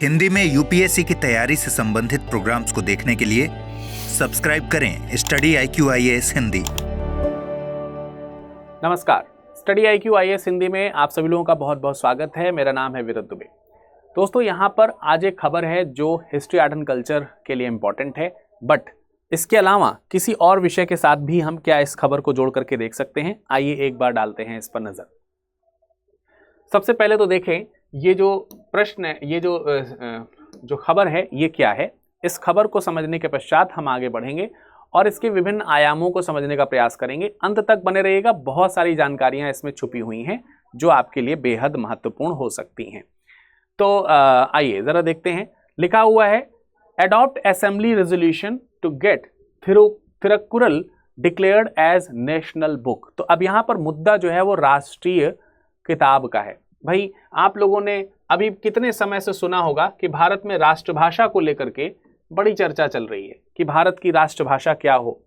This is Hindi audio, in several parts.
हिंदी में यूपीएससी की तैयारी से संबंधित प्रोग्राम्स को देखने के लिए सब्सक्राइब करें स्टडी IQ IAS हिंदी। नमस्कार, स्टडी IQ IAS हिंदी में आप सभी लोगों का बहुत बहुत स्वागत है। मेरा नाम है विरत दुबे। दोस्तों, यहाँ पर आज एक खबर है जो हिस्ट्री, आर्ट एंड कल्चर के लिए इम्पॉर्टेंट है, बट इसके अलावा किसी और विषय के साथ भी हम क्या इस खबर को जोड़ करके देख सकते हैं। आइए एक बार डालते हैं इस पर नजर। सबसे पहले तो देखें ये जो प्रश्न है, ये जो खबर है ये क्या है। इस खबर को समझने के पश्चात हम आगे बढ़ेंगे और इसके विभिन्न आयामों को समझने का प्रयास करेंगे। अंत तक बने रहिएगा, बहुत सारी जानकारियां इसमें छुपी हुई हैं जो आपके लिए बेहद महत्वपूर्ण हो सकती हैं। तो आइए जरा देखते हैं। लिखा हुआ है, adopt assembly resolution to get Thirukkural declared as national book. तो अब यहाँ पर मुद्दा जो है वो राष्ट्रीय किताब का है। भाई, आप लोगों ने अभी कितने समय से सुना होगा कि भारत में राष्ट्रभाषा को लेकर के बड़ी चर्चा चल रही है कि भारत की राष्ट्रभाषा क्या हो।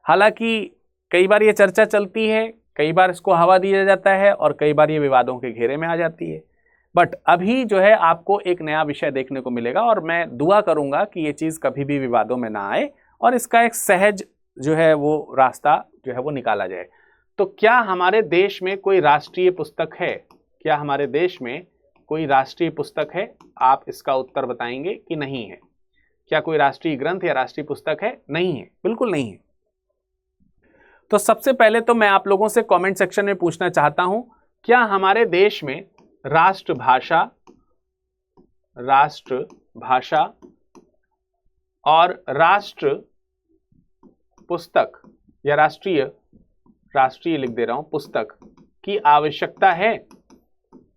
हालांकि कई बार ये चर्चा चलती है, कई बार इसको हवा दिया जाता है और कई बार ये विवादों के घेरे में आ जाती है। बट अभी जो है आपको एक नया विषय देखने को मिलेगा और मैं दुआ करूंगा कि ये चीज़ कभी भी विवादों में ना आए और इसका एक सहज जो है वो रास्ता जो है वो निकाला जाए। तो क्या हमारे देश में कोई राष्ट्रीय पुस्तक है? क्या हमारे देश में कोई राष्ट्रीय पुस्तक है? आप इसका उत्तर बताएंगे कि नहीं है। क्या कोई राष्ट्रीय ग्रंथ या राष्ट्रीय पुस्तक है? नहीं है, बिल्कुल नहीं है। तो सबसे पहले तो मैं आप लोगों से कमेंट सेक्शन में पूछना चाहता हूं, क्या हमारे देश में राष्ट्रभाषा और राष्ट्र पुस्तक या राष्ट्रीय लिख दे रहा हूं, पुस्तक की आवश्यकता है?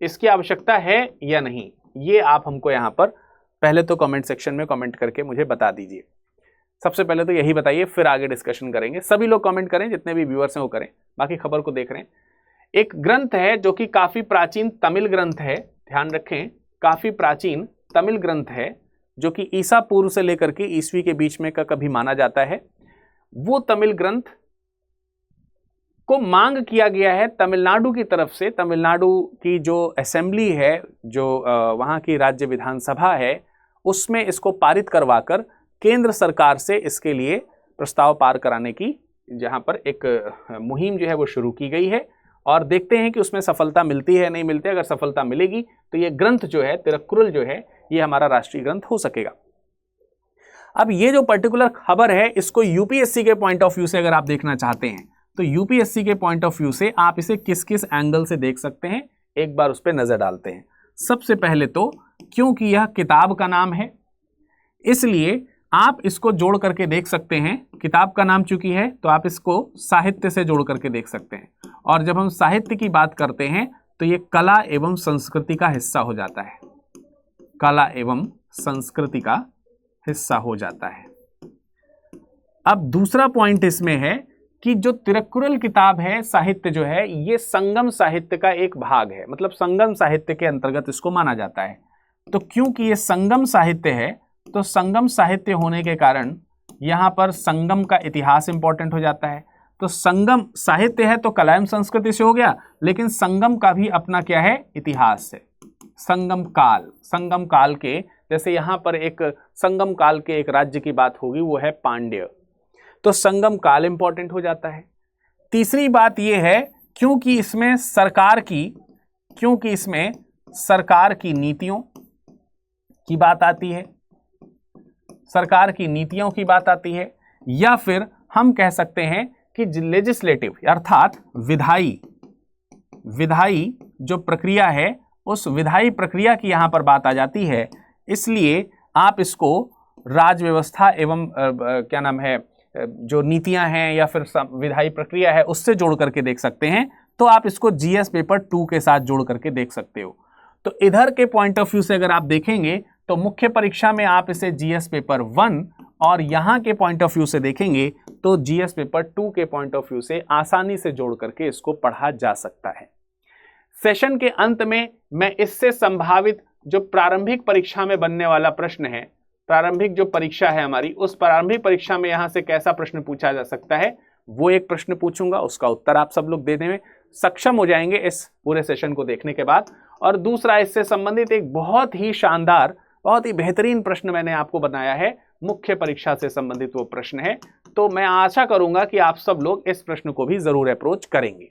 इसकी आवश्यकता है या नहीं, ये आप हमको यहां पर पहले तो कमेंट सेक्शन में कमेंट करके मुझे बता दीजिए। सबसे पहले तो यही बताइए, फिर आगे डिस्कशन करेंगे। सभी लोग कमेंट करें, जितने भी व्यूअर्स हैं वो करें। बाकी खबर को देख रहे हैं। एक ग्रंथ है जो कि काफी प्राचीन तमिल ग्रंथ है, ध्यान रखें, काफी प्राचीन तमिल ग्रंथ है जो कि ईसा पूर्व से लेकर के ईस्वी के बीच में का कभी माना जाता है। वो तमिल ग्रंथ को मांग किया गया है तमिलनाडु की तरफ से। तमिलनाडु की जो असेंबली है, जो वहाँ की राज्य विधानसभा है, उसमें इसको पारित करवाकर केंद्र सरकार से इसके लिए प्रस्ताव पार कराने की जहाँ पर एक मुहिम जो है वो शुरू की गई है और देखते हैं कि उसमें सफलता मिलती है नहीं मिलती है। अगर सफलता मिलेगी तो ये ग्रंथ जो है, तिरुकुरल जो है, ये हमारा राष्ट्रीय ग्रंथ हो सकेगा। अब ये जो पर्टिकुलर खबर है, इसको यूपीएससी के पॉइंट ऑफ व्यू से अगर आप देखना चाहते हैं तो यूपीएससी के पॉइंट ऑफ व्यू से आप इसे किस किस एंगल से देख सकते हैं, एक बार उस पर नजर डालते हैं। सबसे पहले तो क्योंकि यह किताब का नाम है, इसलिए आप इसको जोड़ करके देख सकते हैं। किताब का नाम चूंकि है तो आप इसको साहित्य से जोड़ करके देख सकते हैं। और जब हम साहित्य की बात करते हैं तो ये कला एवं संस्कृति का हिस्सा हो जाता है। कला एवं संस्कृति का हिस्सा हो जाता है। अब दूसरा पॉइंट इसमें है कि जो तिरुकुरल किताब है, साहित्य जो है, ये संगम साहित्य का एक भाग है, मतलब संगम साहित्य के अंतर्गत इसको माना जाता है। तो क्योंकि ये संगम साहित्य है तो संगम साहित्य होने के कारण यहाँ पर संगम का इतिहास इंपॉर्टेंट हो जाता है। तो संगम साहित्य है तो कला एवं संस्कृति से हो गया, लेकिन संगम का भी अपना क्या है, इतिहास है। संगम काल के, जैसे यहाँ पर एक संगम काल के एक राज्य की बात होगी, वो है पांड्य, तो संगम काल इंपॉर्टेंट हो जाता है। तीसरी बात यह है क्योंकि इसमें सरकार की नीतियों की बात आती है, सरकार की नीतियों की बात आती है, या फिर हम कह सकते हैं कि लेजिस्लेटिव अर्थात विधायी जो प्रक्रिया है, उस विधायी प्रक्रिया की यहां पर बात आ जाती है। इसलिए आप इसको राज व्यवस्था एवं क्या नाम है, जो नीतियां हैं या फिर विधायी प्रक्रिया है, उससे जोड़ करके देख सकते हैं। तो आप इसको जीएस पेपर 2 के साथ जोड़ करके देख सकते हो। तो इधर के पॉइंट ऑफ व्यू से अगर आप देखेंगे तो मुख्य परीक्षा में आप इसे जीएस पेपर 1 और यहां के पॉइंट ऑफ व्यू से देखेंगे तो जीएस पेपर 2 के पॉइंट ऑफ व्यू से आसानी से जोड़ करके इसको पढ़ा जा सकता है। सेशन के अंत में मैं इससे संभावित जो प्रारंभिक परीक्षा में बनने वाला प्रश्न है, प्रारंभिक जो परीक्षा है हमारी, उस प्रारंभिक परीक्षा में यहां से कैसा प्रश्न पूछा जा सकता है वो एक प्रश्न पूछूंगा, उसका उत्तर आप सब लोग देने में सक्षम हो जाएंगे इस पूरे सेशन को देखने के बाद। और दूसरा, इससे संबंधित एक बहुत ही शानदार बहुत ही बेहतरीन प्रश्न मैंने आपको बनाया है, मुख्य परीक्षा से संबंधित वो प्रश्न है। तो मैं आशा करूंगा कि आप सब लोग इस प्रश्न को भी जरूर अप्रोच करेंगे।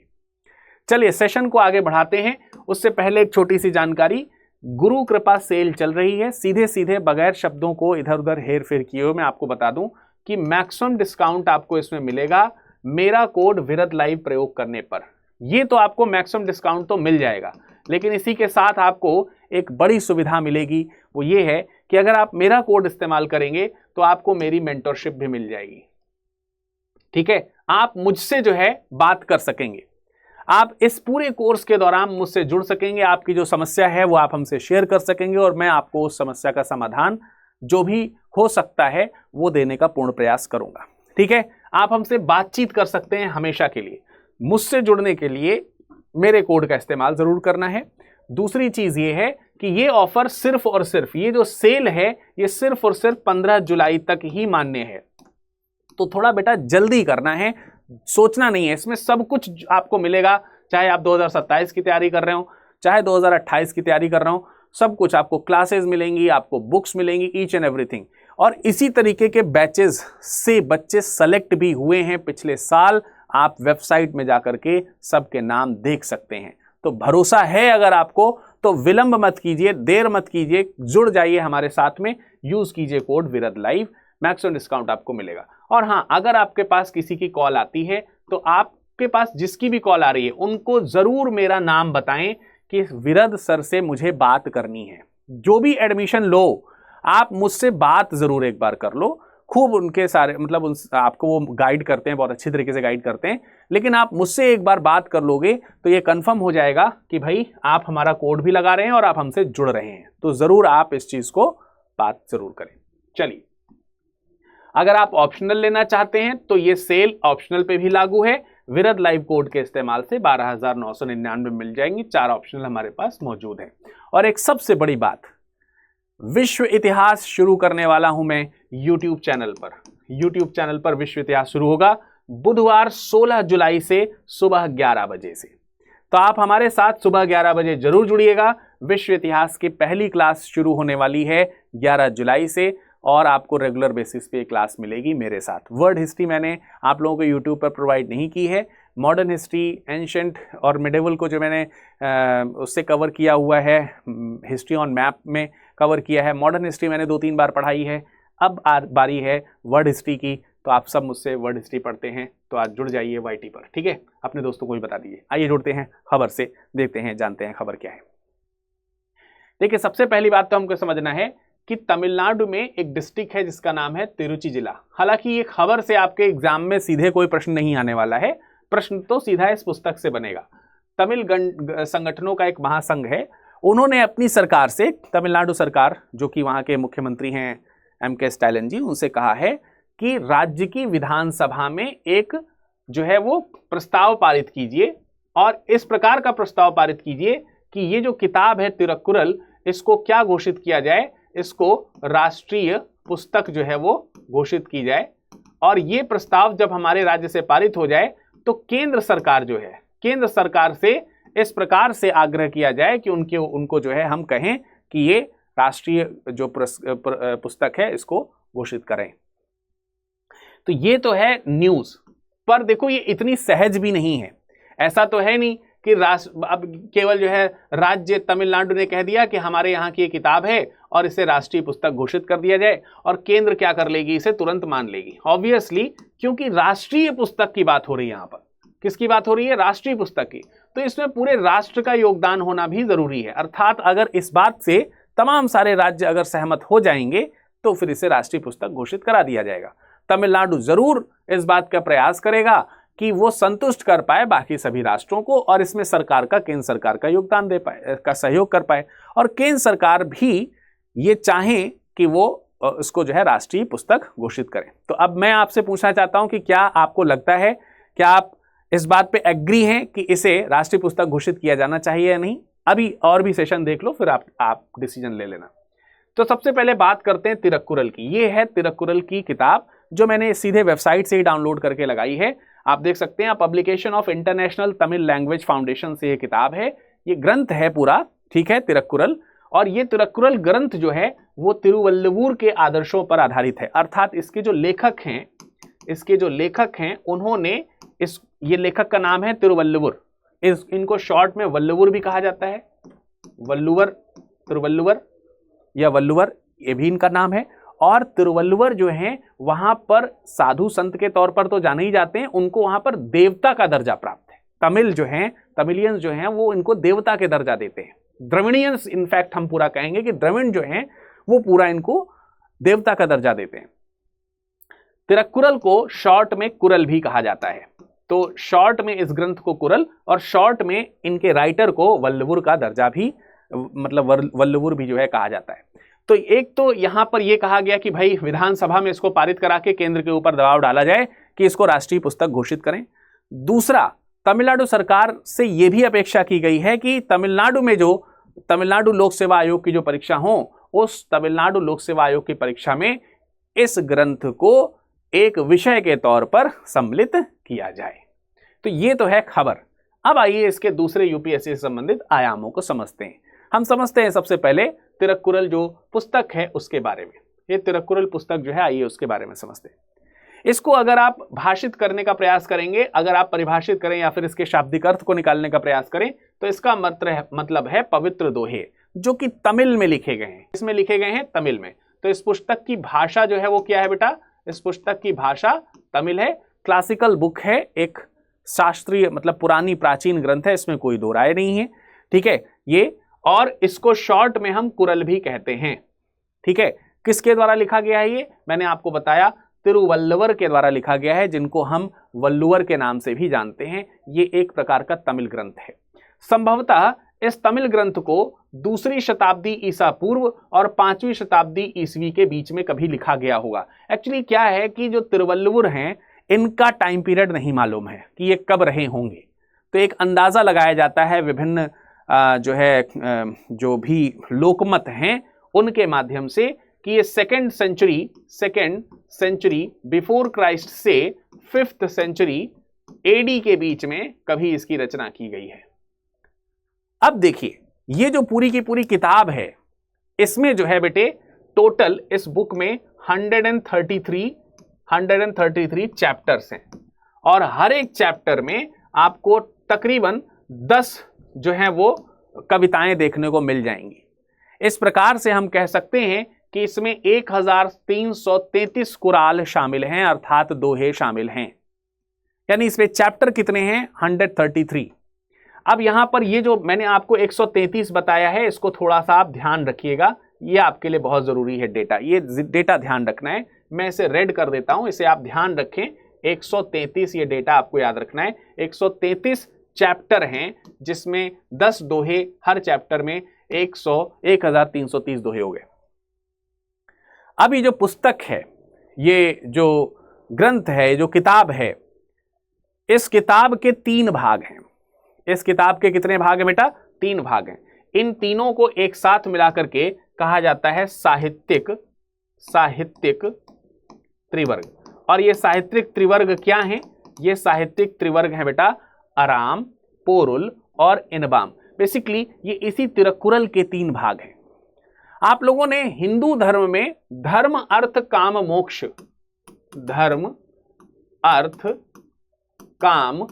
चलिए सेशन को आगे बढ़ाते हैं। उससे पहले एक छोटी सी जानकारी, गुरु कृपा सेल चल रही है। सीधे सीधे बगैर शब्दों को इधर उधर हेर फेर किए हुए मैं आपको बता दूं कि मैक्सिमम डिस्काउंट आपको इसमें मिलेगा मेरा कोड विरद लाइव प्रयोग करने पर। ये तो आपको मैक्सिमम डिस्काउंट तो मिल जाएगा, लेकिन इसी के साथ आपको एक बड़ी सुविधा मिलेगी, वो ये है कि अगर आप मेरा कोड इस्तेमाल करेंगे तो आपको मेरी मेंटरशिप भी मिल जाएगी। ठीक है, आप मुझसे जो है बात कर सकेंगे, आप इस पूरे कोर्स के दौरान मुझसे जुड़ सकेंगे, आपकी जो समस्या है वो आप हमसे शेयर कर सकेंगे और मैं आपको उस समस्या का समाधान जो भी हो सकता है वो देने का पूर्ण प्रयास करूंगा। ठीक है, आप हमसे बातचीत कर सकते हैं हमेशा के लिए। मुझसे जुड़ने के लिए मेरे कोड का इस्तेमाल जरूर करना है। दूसरी चीज ये है कि ये ऑफर सिर्फ और सिर्फ, ये जो सेल है ये सिर्फ और सिर्फ 15 जुलाई तक ही मान्य है। तो थोड़ा बेटा जल्दी करना है, सोचना नहीं है, इसमें सब कुछ आपको मिलेगा। चाहे आप 2027 की तैयारी कर रहे हो, चाहे 2028 की तैयारी कर रहे हो, सब कुछ आपको क्लासेस मिलेंगी, आपको बुक्स मिलेंगी, ईच एंड एवरीथिंग। और इसी तरीके के बैचेस से बच्चे सेलेक्ट भी हुए हैं पिछले साल। आप वेबसाइट में जाकर के सबके नाम देख सकते हैं। तो भरोसा है अगर आपको, तो विलंब मत कीजिए, देर मत कीजिए, जुड़ जाइए हमारे साथ में, यूज कीजिए कोड विरद लाइव, मैक्सिमम डिस्काउंट आपको मिलेगा। और हाँ, अगर आपके पास किसी की कॉल आती है तो आपके पास जिसकी भी कॉल आ रही है उनको जरूर मेरा नाम बताएं कि विरद सर से मुझे बात करनी है। जो भी एडमिशन लो, आप मुझसे बात जरूर एक बार कर लो, खूब उनके सारे मतलब आपको वो गाइड करते हैं, बहुत अच्छी तरीके से गाइड करते हैं, लेकिन आप मुझसे एक बार बात कर लोगे तो ये कंफर्म हो जाएगा कि भाई आप हमारा कोड भी लगा रहे हैं और आप हमसे जुड़ रहे हैं। तो जरूर आप इस चीज को बात जरूर करें। चलिए, अगर आप ऑप्शनल लेना चाहते हैं तो ये सेल ऑप्शनल पे भी लागू है। विरद लाइव कोड के इस्तेमाल से 12,999 मिल जाएंगी। 4 ऑप्शनल हमारे पास मौजूद हैं। और एक सबसे बड़ी बात, विश्व इतिहास शुरू करने वाला हूं मैं YouTube चैनल पर। YouTube चैनल पर विश्व इतिहास शुरू होगा बुधवार 16 जुलाई से सुबह 11 बजे से। तो आप हमारे साथ सुबह 11 बजे जरूर जुड़िएगा। विश्व इतिहास की पहली क्लास शुरू होने वाली है 11 जुलाई से और आपको रेगुलर बेसिस पे क्लास मिलेगी मेरे साथ। वर्ड हिस्ट्री मैंने आप लोगों को यूट्यूब पर प्रोवाइड नहीं की है। मॉडर्न हिस्ट्री, एंशंट और मिडेवल को जो मैंने उससे कवर किया हुआ है, हिस्ट्री ऑन मैप में कवर किया है। मॉडर्न हिस्ट्री मैंने 2-3 बार पढ़ाई है। अब बारी है वर्ड हिस्ट्री की। तो आप सब मुझसे वर्ड हिस्ट्री पढ़ते हैं तो आज जुड़ जाइए YT पर। ठीक है, अपने दोस्तों को भी बता दीजिए। आइए जुड़ते हैं खबर से, देखते हैं, जानते हैं खबर क्या है। देखिए, सबसे पहली बात तो हमको समझना है कि तमिलनाडु में एक डिस्ट्रिक्ट है जिसका नाम है तिरुचि जिला। हालांकि ये खबर से आपके एग्जाम में सीधे कोई प्रश्न नहीं आने वाला है, प्रश्न तो सीधा इस पुस्तक से बनेगा। तमिल संगठनों का एक महासंघ है, उन्होंने अपनी सरकार से, तमिलनाडु सरकार जो कि वहां के मुख्यमंत्री हैं MK स्टालिन जी, उनसे कहा है कि राज्य की विधानसभा में एक जो है वो प्रस्ताव पारित कीजिए और इस प्रकार का प्रस्ताव पारित कीजिए कि ये जो किताब है तिरुक्कुरल, इसको क्या घोषित किया जाए, इसको राष्ट्रीय पुस्तक जो है वो घोषित की जाए। और ये प्रस्ताव जब हमारे राज्य से पारित हो जाए तो केंद्र सरकार जो है, केंद्र सरकार से इस प्रकार से आग्रह किया जाए कि उनको जो है हम कहें कि ये राष्ट्रीय जो पुस्तक है इसको घोषित करें। तो ये तो है न्यूज। पर देखो, ये इतनी सहज भी नहीं है। ऐसा तो है नहीं कि अब केवल जो है राज्य तमिलनाडु ने कह दिया कि हमारे यहाँ की ये किताब है और इसे राष्ट्रीय पुस्तक घोषित कर दिया जाए और केंद्र क्या कर लेगी, इसे तुरंत मान लेगी। ऑब्वियसली, क्योंकि राष्ट्रीय पुस्तक की बात हो रही है यहाँ पर। किसकी बात हो रही है? राष्ट्रीय पुस्तक की। तो इसमें पूरे राष्ट्र का योगदान होना भी जरूरी है। अर्थात अगर इस बात से तमाम सारे राज्य अगर सहमत हो जाएंगे तो फिर इसे राष्ट्रीय पुस्तक घोषित करा दिया जाएगा। तमिलनाडु जरूर इस बात का प्रयास करेगा कि वो संतुष्ट कर पाए बाकी सभी राष्ट्रों को और इसमें सरकार का, केंद्र सरकार का योगदान दे पाए, का सहयोग कर पाए और केंद्र सरकार भी ये चाहे कि वो इसको जो है राष्ट्रीय पुस्तक घोषित करें। तो अब मैं आपसे पूछना चाहता हूं कि क्या आपको लगता है, क्या आप इस बात पे एग्री हैं कि इसे राष्ट्रीय पुस्तक घोषित किया जाना चाहिए या नहीं? अभी और भी सेशन देख लो, फिर आप डिसीजन ले लेना। तो सबसे पहले बात करते हैं तिरुक्कुरल की। ये है तिरुक्कुरल की किताब जो मैंने सीधे वेबसाइट से ही डाउनलोड करके लगाई है। आप देख सकते हैं, publication of international Tamil language foundation से ये किताब है। ये ग्रंथ है पूरा, ठीक है, तिरुक्कुरल। और ये तिरुक्कुरल ग्रंथ जो है वो तिरुवल्लुवर के आदर्शों पर आधारित है। अर्थात इसके जो लेखक हैं उन्होंने ये लेखक का नाम है तिरुवल्लुवर। इनको शॉर्ट में वल्लुवर भी कहा जाता है, तिरुवल्लुवर या वल्लुवर, ये भी इनका नाम है। और तिरुवल्लुवर जो हैं वहां पर साधु संत के तौर पर तो जाने ही जाते हैं, उनको वहां पर देवता का दर्जा प्राप्त है। तमिलियंस जो हैं वो इनको देवता के दर्जा देते हैं। द्रविडियंस इनफैक्ट हम पूरा कहेंगे कि द्रविड़ जो हैं वो पूरा इनको देवता का दर्जा देते हैं। तिरुक्कुरल को शॉर्ट में कुरल भी कहा जाता है। तो शॉर्ट में इस ग्रंथ को कुरल और शॉर्ट में इनके राइटर को वल्लुवर का दर्जा भी, मतलब वल्लुवर भी जो है कहा जाता है। तो एक तो यहां पर यह कहा गया कि भाई विधानसभा में इसको पारित करा के केंद्र के ऊपर दबाव डाला जाए कि इसको राष्ट्रीय पुस्तक घोषित करें। दूसरा, तमिलनाडु सरकार से यह भी अपेक्षा की गई है कि तमिलनाडु में जो तमिलनाडु लोक सेवा आयोग की जो परीक्षा हो, उस तमिलनाडु लोक सेवा आयोग की परीक्षा में इस ग्रंथ को एक विषय के तौर पर सम्मिलित किया जाए। तो ये तो है खबर। अब आइए इसके दूसरे यूपीएससी से संबंधित आयामों को समझते हैं। हम समझते हैं सबसे पहले तिरुक्कुरल जो पुस्तक है उसके बारे में। ये तिरुक्कुरल पुस्तक जो है, आइए उसके बारे में समझते हैं। इसको अगर आप भाषित करने का प्रयास करेंगे, अगर आप परिभाषित करें या फिर इसके शाब्दिक अर्थ को निकालने का प्रयास करें, तो इसका मतलब है पवित्र दोहे, जो कि तमिल में लिखे गए हैं। इसमें लिखे गए हैं तमिल में। तो इस पुस्तक की भाषा जो है वो क्या है बेटा? इस पुस्तक की भाषा तमिल है। क्लासिकल बुक है, एक शास्त्रीय मतलब पुरानी प्राचीन ग्रंथ है, इसमें कोई दो राय नहीं है। ठीक है ये, और इसको शॉर्ट में हम कुरल भी कहते हैं। ठीक है, किसके द्वारा लिखा गया है? ये मैंने आपको बताया, तिरुवल्लुवर के द्वारा लिखा गया है, जिनको हम वल्लुवर के नाम से भी जानते हैं। ये एक प्रकार का तमिल ग्रंथ है। संभवतः इस तमिल ग्रंथ को 2री शताब्दी ईसा पूर्व और 5वीं शताब्दी ईसवी के बीच में कभी लिखा गया होगा। एक्चुअली क्या है कि जो तिरुवल्लुवर हैं इनका टाइम पीरियड नहीं मालूम है कि ये कब रहे होंगे। तो एक अंदाजा लगाया जाता है विभिन्न जो है जो भी लोकमत हैं उनके माध्यम से कि ये सेकेंड सेंचुरी बिफोर क्राइस्ट से 5th सेंचुरी एडी के बीच में कभी इसकी रचना की गई है। अब देखिए, ये जो पूरी की पूरी किताब है, इसमें जो है बेटे टोटल इस बुक में 133 चैप्टर्स हैं और हर एक चैप्टर में आपको तकरीबन 10 जो है वो कविताएं देखने को मिल जाएंगी। इस प्रकार से हम कह सकते हैं कि इसमें 1333 कुराल शामिल हैं, अर्थात दोहे शामिल हैं। यानी इसमें चैप्टर कितने हैं? 133। अब यहां पर ये जो मैंने आपको 133 बताया है, इसको थोड़ा सा आप ध्यान रखिएगा, ये आपके लिए बहुत जरूरी है डेटा। ये डेटा ध्यान रखना है, मैं इसे रेड कर देता हूं, इसे आप ध्यान रखें। 133 ये डेटा आपको याद रखना है। 133 चैप्टर हैं जिसमें 10 दोहे, हर चैप्टर में 1330 दोहे हो गए। अब ये जो पुस्तक है, ये जो ग्रंथ है, जो किताब है, इस किताब के 3 भाग हैं। इस किताब के कितने भाग हैं बेटा? 3 भाग हैं। इन तीनों को एक साथ मिलाकर के कहा जाता है साहित्यिक त्रिवर्ग। और ये साहित्यिक त्रिवर्ग क्या है? ये साहित्यिक त्रिवर्ग है बेटा अराम, पोरुल और इनबाम। बेसिकली ये इसी तिरुक्कुरल के 3 भाग हैं। आप लोगों ने हिंदू धर्म में धर्म, अर्थ, काम, मोक्ष, धर्म, अर्थ, काम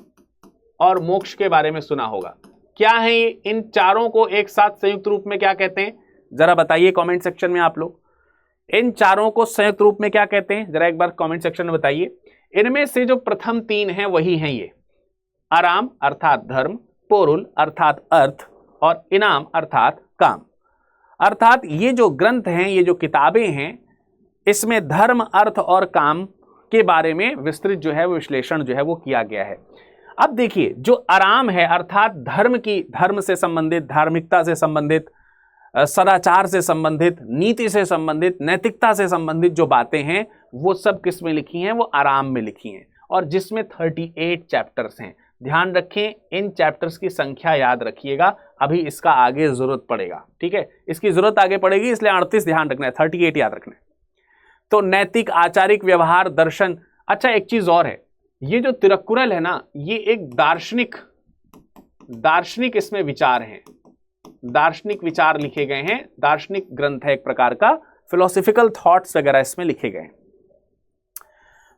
और मोक्ष के बारे में सुना होगा। क्या है ये? इन चारों को एक साथ संयुक्त रूप में क्या कहते हैं? जरा बताइए कमेंट सेक्शन में आप लोग। इन चारों को संयुक्त रूप में क्या कहते हैं? जरा एक बार कमेंट सेक्शन में बताइए। इनमें से जो प्रथम 3 हैं वही हैं ये आराम अर्थात धर्म, पोरुल अर्थात अर्थ और इनाम अर्थात काम। अर्थात ये जो ग्रंथ हैं, ये जो किताबें हैं, इसमें धर्म, अर्थ और काम के बारे में विस्तृत जो है वो विश्लेषण जो है वो किया गया है। अब देखिए, जो आराम है अर्थात धर्म से संबंधित, धार्मिकता से संबंधित, सदाचार से संबंधित, नीति से संबंधित, नैतिकता से संबंधित जो बातें हैं वो सब किस में लिखी हैं? वो आराम में लिखी हैं, और जिसमें 38 चैप्टर्स हैं। ध्यान रखें, इन चैप्टर्स की संख्या याद रखिएगा, अभी इसका आगे जरूरत पड़ेगा। ठीक है, इसकी जरूरत आगे पड़ेगी, इसलिए 38 ध्यान रखना है, 38 याद रखना है। तो नैतिक, आचारिक, व्यवहार, दर्शन। अच्छा, एक चीज और है, ये जो तिरुक्कुरल है ना, ये एक दार्शनिक इसमें विचार हैं। दार्शनिक विचार लिखे गए हैं, दार्शनिक ग्रंथ है एक प्रकार का, फिलोसॉफिकल थॉट्स वगैरह इसमें लिखे गए हैं।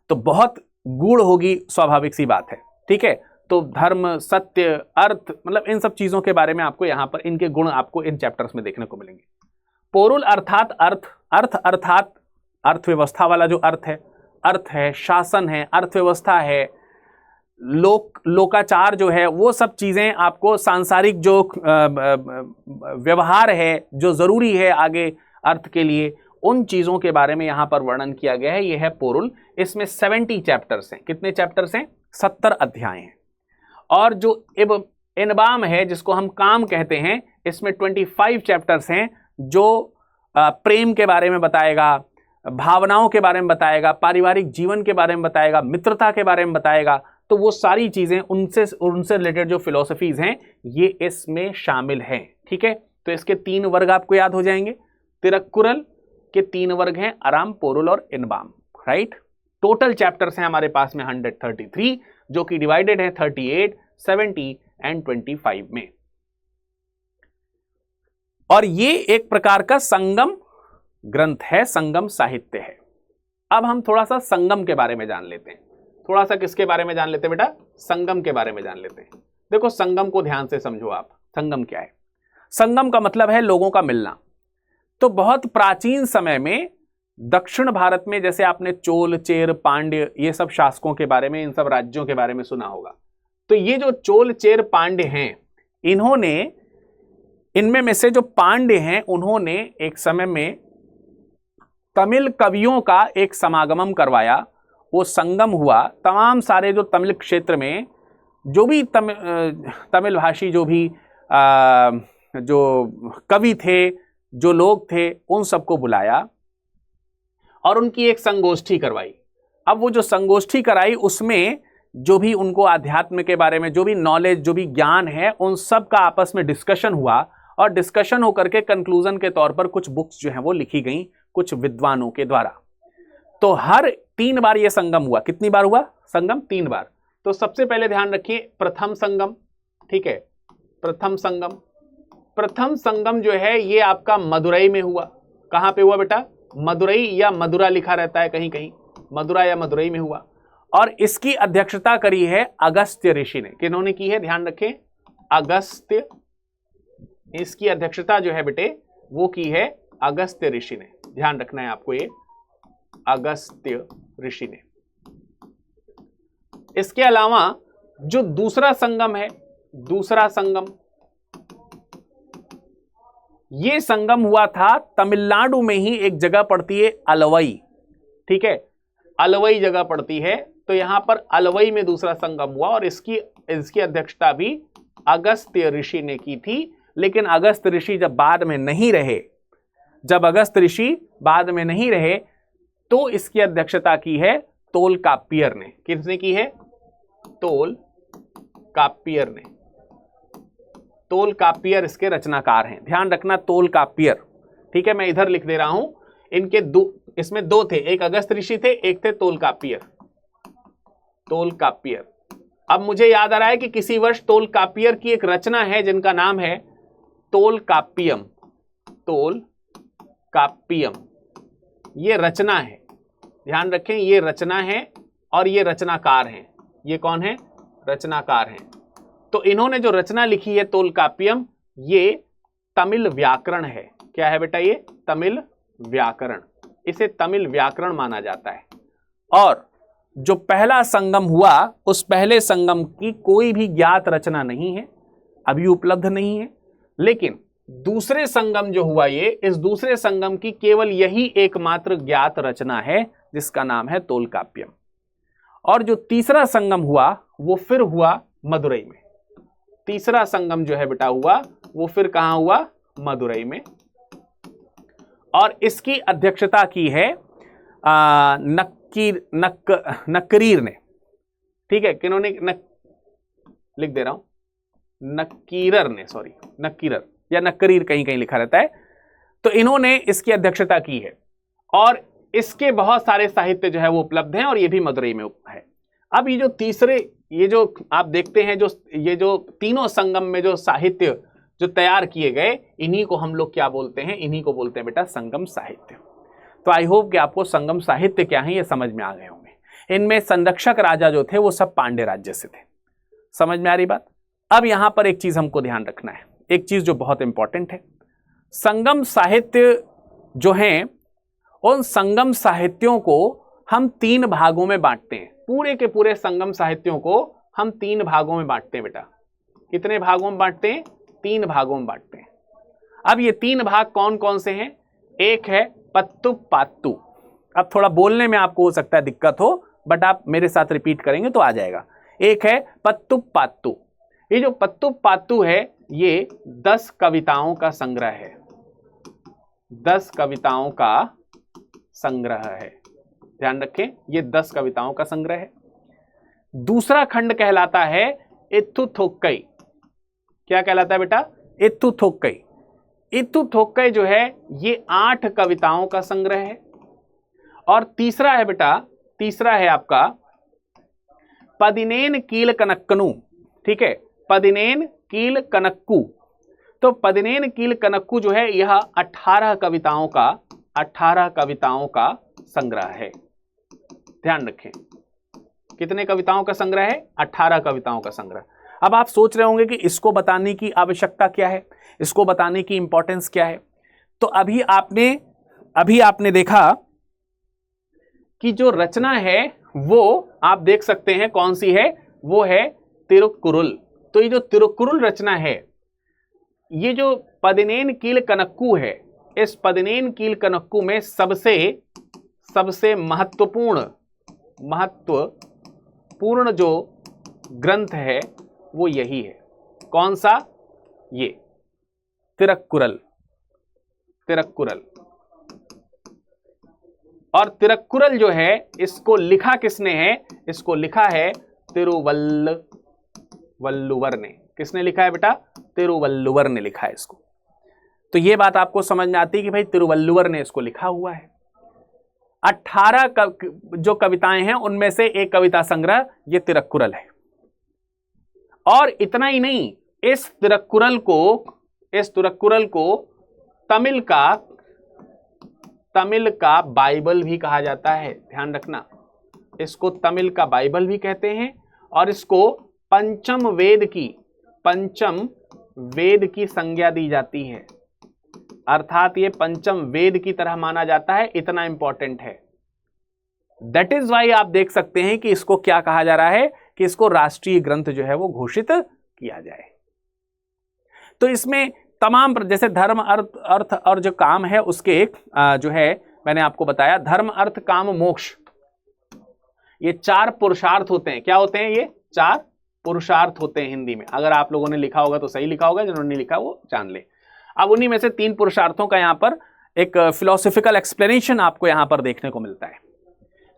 तो बहुत गूढ़ होगी, स्वाभाविक सी बात है, ठीक है। तो धर्म, सत्य, अर्थ, मतलब इन सब चीजों के बारे में आपको यहां पर इनके गुण आपको इन चैप्टर्स में देखने को मिलेंगे। पोरुल अर्थात अर्थ, अर्थ अर्थात अर्थव्यवस्था वाला जो अर्थ है, शासन है, अर्थव्यवस्था है, लोकाचार जो है, वो सब चीजें आपको सांसारिक जो व्यवहार है जो जरूरी है आगे अर्थ के लिए, उन चीजों के बारे में यहां पर वर्णन किया गया है। यह है पोरुल। इसमें 70 चैप्टर्स हैं। कितने चैप्टर्स हैं? 70 अध्याय हैं। और जो इनबाम है, जिसको हम काम कहते हैं, इसमें 25 चैप्टर्स हैं जो प्रेम के बारे में बताएगा, भावनाओं के बारे में बताएगा, पारिवारिक जीवन के बारे में बताएगा, मित्रता के बारे में बताएगा। तो वो सारी चीजें उनसे रिलेटेड जो फिलॉसफीज हैं ये इसमें शामिल हैं, ठीक है। तो इसके 3 वर्ग आपको याद हो जाएंगे। तिरक्कुरल के 3 वर्ग हैं, आराम, पोरुल और इनबाम, राइट। टोटल चैप्टर्स हैं हमारे पास में 133, जो कि डिवाइडेड है 38, 70 एंड 25 में। और ये एक प्रकार का संगम ग्रंथ है, संगम साहित्य है। अब हम थोड़ा सा संगम के बारे में जान लेते हैं। थोड़ा सा किसके बारे में जान लेते हैं बेटा? संगम के बारे में जान लेते हैं। देखो, संगम को ध्यान से समझो आप। संगम क्या है? संगम का मतलब है लोगों का मिलना। तो बहुत प्राचीन समय में दक्षिण भारत में, जैसे आपने चोल, चेर, पांड्य, ये सब शासकों के बारे में, इन सब राज्यों के बारे में सुना होगा। तो ये जो चोल, चेर, पांड्य हैं, इनमें में से जो पांड्य हैं, उन्होंने एक समय में तमिल कवियों का एक समागम करवाया। वो संगम हुआ। तमाम सारे जो तमिल क्षेत्र में जो भी तमिल भाषी जो भी जो कवि थे, जो लोग थे, उन सबको बुलाया और उनकी एक संगोष्ठी करवाई। अब वो जो संगोष्ठी कराई, उसमें जो भी उनको आध्यात्म के बारे में जो भी नॉलेज, जो भी ज्ञान है, उन सब का आपस में डिस्कशन हुआ। और डिस्कशन होकर के कंक्लूजन के तौर पर कुछ बुक्स जो हैं वो लिखी गई कुछ विद्वानों के द्वारा। तो हर 3 बार ये संगम हुआ। कितनी बार हुआ संगम? 3 बार। तो सबसे पहले ध्यान रखिए, प्रथम संगम, ठीक है। प्रथम संगम जो है ये आपका मदुरई में हुआ। कहां पे हुआ बेटा? मदुरई या मदुरा लिखा रहता है कहीं कहीं, मदुरा या मदुरई में हुआ। और इसकी अध्यक्षता करी है अगस्त्य ऋषि ने। किन्होंने की है? ध्यान रखें, अगस्त्य। इसकी अध्यक्षता जो है बेटे वो की है अगस्त्य ऋषि ने। ध्यान रखना है आपको, ये अगस्त्य ऋषि ने। इसके अलावा जो दूसरा संगम है, दूसरा संगम, ये संगम हुआ था तमिलनाडु में ही, एक जगह पड़ती है अलवई, ठीक है। अलवई जगह पड़ती है, तो यहां पर अलवई में दूसरा संगम हुआ और इसकी अध्यक्षता भी अगस्त्य ऋषि ने की थी। लेकिन अगस्त्य ऋषि जब बाद में नहीं रहे, तो इसकी अध्यक्षता की है तोलकाप्पियर ने। किसने की है? तोलकाप्पियर ने। तोलकाप्पियर इसके रचनाकार हैं। ध्यान रखना, तोलकाप्पियर, ठीक है। मैं इधर लिख दे रहा हूं। इनके इसमें 2 थे, एक अगस्त्य ऋषि थे, एक थे तोलकाप्पियर। तोलकाप्पियर। अब मुझे याद आ रहा है कि किसी वर्ष तोलकाप्पियर की एक रचना है जिनका नाम है तोलकाप्पियम। तोलकाप्पियम ये रचना है, ध्यान रखें, ये रचना है और ये रचनाकार हैं। ये कौन है? रचनाकार हैं। तो इन्होंने जो रचना लिखी है तोलकाप्पियम, ये तमिल व्याकरण है। क्या है बेटा? ये तमिल व्याकरण। इसे तमिल व्याकरण माना जाता है। और जो पहला संगम हुआ, उस पहले संगम की कोई भी ज्ञात रचना नहीं है, अभी उपलब्ध नहीं है। लेकिन दूसरे संगम जो हुआ, ये इस दूसरे संगम की केवल यही एकमात्र ज्ञात रचना है, जिसका नाम है तोलकाप्पियम। और जो तीसरा संगम हुआ, वो फिर हुआ मदुरई में। तीसरा संगम जो है बेटा हुआ, वो फिर कहां हुआ? मदुरई में। और इसकी अध्यक्षता की है नक्कीर ने, ठीक है। किन्होंने? लिख दे रहा हूं, नक्कीरर ने, सॉरी, नक्कीरर या नक्करीर कहीं कहीं लिखा रहता है। तो इन्होंने इसकी अध्यक्षता की है और इसके बहुत सारे साहित्य जो है वो उपलब्ध हैं और ये भी मदुरई में है। अब ये जो आप देखते हैं, जो ये जो तीनों संगम में जो साहित्य जो तैयार किए गए, इन्हीं को हम लोग क्या बोलते हैं, इन्हीं को बोलते हैं बेटा संगम साहित्य। तो आई होप कि आपको संगम साहित्य क्या है ये समझ में आ गए होंगे। इनमें संरक्षक राजा जो थे वो सब पांड्य राज्य से थे। समझ में आ रही बात। अब यहां पर एक चीज हमको ध्यान रखना है, एक चीज जो बहुत इंपॉर्टेंट है। संगम साहित्य जो हैं, उन संगम साहित्यों को हम 3 भागों में बांटते हैं। पूरे के पूरे संगम साहित्यों को हम 3 भागों में बांटते हैं बेटा। कितने भागों में बांटते हैं? 3 भागों में बांटते हैं। अब ये 3 भाग कौन कौन से हैं? एक है पत्तु पात्तु। अब थोड़ा बोलने में आपको हो सकता है दिक्कत हो, बट आप मेरे साथ रिपीट करेंगे तो आ जाएगा। एक है पत्तु पात्तु। ये जो पत्तु पात्तु है ये 10 कविताओं का संग्रह है। 10 कविताओं का संग्रह है, ध्यान रखें, ये 10 कविताओं का संग्रह है। दूसरा खंड कहलाता है इत्थु थोक्कई। क्या कहलाता है बेटा? इत्थु थोक्कई। इत्थु थोक्कई जो है ये 8 कविताओं का संग्रह है। और तीसरा है बेटा, तीसरा है आपका पदिनेन कील कनक्कनु। ठीक है, पदिनेन कील कनक्कु। तो पदिनेन कील कनक्कु जो है यह 18 कविताओं का संग्रह है। ध्यान रखें, कितने कविताओं का संग्रह है? 18 कविताओं का संग्रह। अब आप सोच रहे होंगे कि इसको बताने की आवश्यकता क्या है, इसको बताने की इंपॉर्टेंस क्या है। तो अभी आपने देखा कि जो रचना है वो आप देख सकते हैं कौन सी है, वो है तिरुक्कुरुल। तो ये जो तिरुक्कुरुल रचना है, ये जो पदिनेन कील कनक्कु है, इस पदिनेन कील कनक्कु में सबसे महत्वपूर्ण जो ग्रंथ है वो यही है। कौन सा? ये तिरुक्कुरल। और तिरुक्कुरल जो है इसको लिखा किसने है? इसको लिखा है तिरुवल्लुवर ने। किसने लिखा है बेटा? तिरुवल्लुवर ने लिखा है इसको। तो ये बात आपको समझ में आती है कि भाई तिरुवल्लुवर ने इसको लिखा हुआ है। 18 जो कविताएं हैं उनमें से एक कविता संग्रह ये तिरुक्कुरल है। और इतना ही नहीं, इस तिरुक्कुरल को तमिल का बाइबल भी कहा जाता है। ध्यान रखना, इसको तमिल का बाइबल भी कहते हैं। और इसको पंचम वेद की संज्ञा दी जाती है, अर्थात ये पंचम वेद की तरह माना जाता है। इतना इंपॉर्टेंट है। दैट इज वाई आप देख सकते हैं कि इसको क्या कहा जा रहा है कि इसको राष्ट्रीय ग्रंथ जो है वो घोषित किया जाए। तो इसमें तमाम जैसे धर्म अर्थ और जो काम है उसके जो है मैंने आपको बताया धर्म अर्थ काम मोक्ष, ये 4 पुरुषार्थ होते हैं। क्या होते हैं? ये 4 पुरुषार्थ होते हैं हिंदी में। अगर आप लोगों ने लिखा होगा तो सही लिखा होगा, जिन्होंने नहीं लिखा वो जान ले। अब उन्हीं में से 3 पुरुषार्थों का यहाँ पर एक फिलोसॉफिकल एक्सप्लेनेशन आपको यहाँ पर देखने को मिलता है।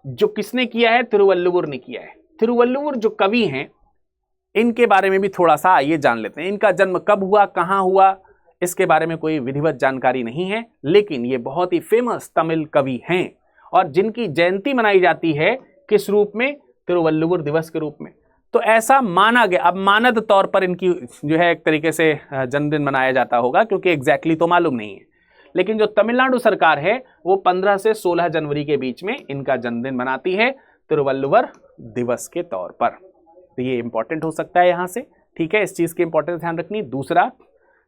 जो किसने किया है? तिरुवल्लुवर ने किया है। तिरुवल्लुवर जो कवि हैं इनके बारे में भी थोड़ा सा आइए जान लेते हैं। इनका जन्म कब हुआ, कहाँ हुआ, इसके बारे में कोई विधिवत जानकारी नहीं है, लेकिन ये बहुत ही फेमस तमिल कवि हैं और जिनकी जयंती मनाई जाती है किस रूप में? तिरुवल्लुवर दिवस के रूप में। तो ऐसा माना गया। अब मानद तौर पर इनकी जो है एक तरीके से जन्मदिन मनाया जाता होगा, क्योंकि एग्जैक्टली तो मालूम नहीं है, लेकिन जो तमिलनाडु सरकार है वो 15 से 16 जनवरी के बीच में इनका जन्मदिन मनाती है तिरुवल्लुवर दिवस के तौर पर। तो ये इंपॉर्टेंट हो सकता है यहां से, ठीक है, इस चीज की इंपॉर्टेंस ध्यान रखनी। दूसरा,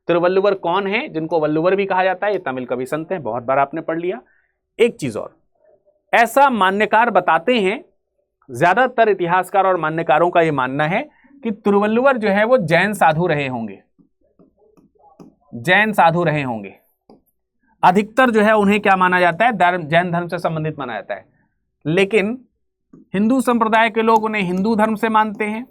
तिरुवल्लुवर कौन है जिनको वल्लुवर भी कहा जाता है? ये तमिल कवि संत हैं, बहुत बार आपने पढ़ लिया। एक चीज और, ऐसा मान्यकार बताते हैं, ज्यादातर इतिहासकार और मान्यकारों का यह मानना है कि तिरुवल्लुवर जो है वो जैन साधु रहे होंगे। अधिकतर जो है उन्हें क्या माना जाता है? जैन धर्म से संबंधित माना जाता है। लेकिन हिंदू संप्रदाय के लोग उन्हें हिंदू धर्म से मानते हैं।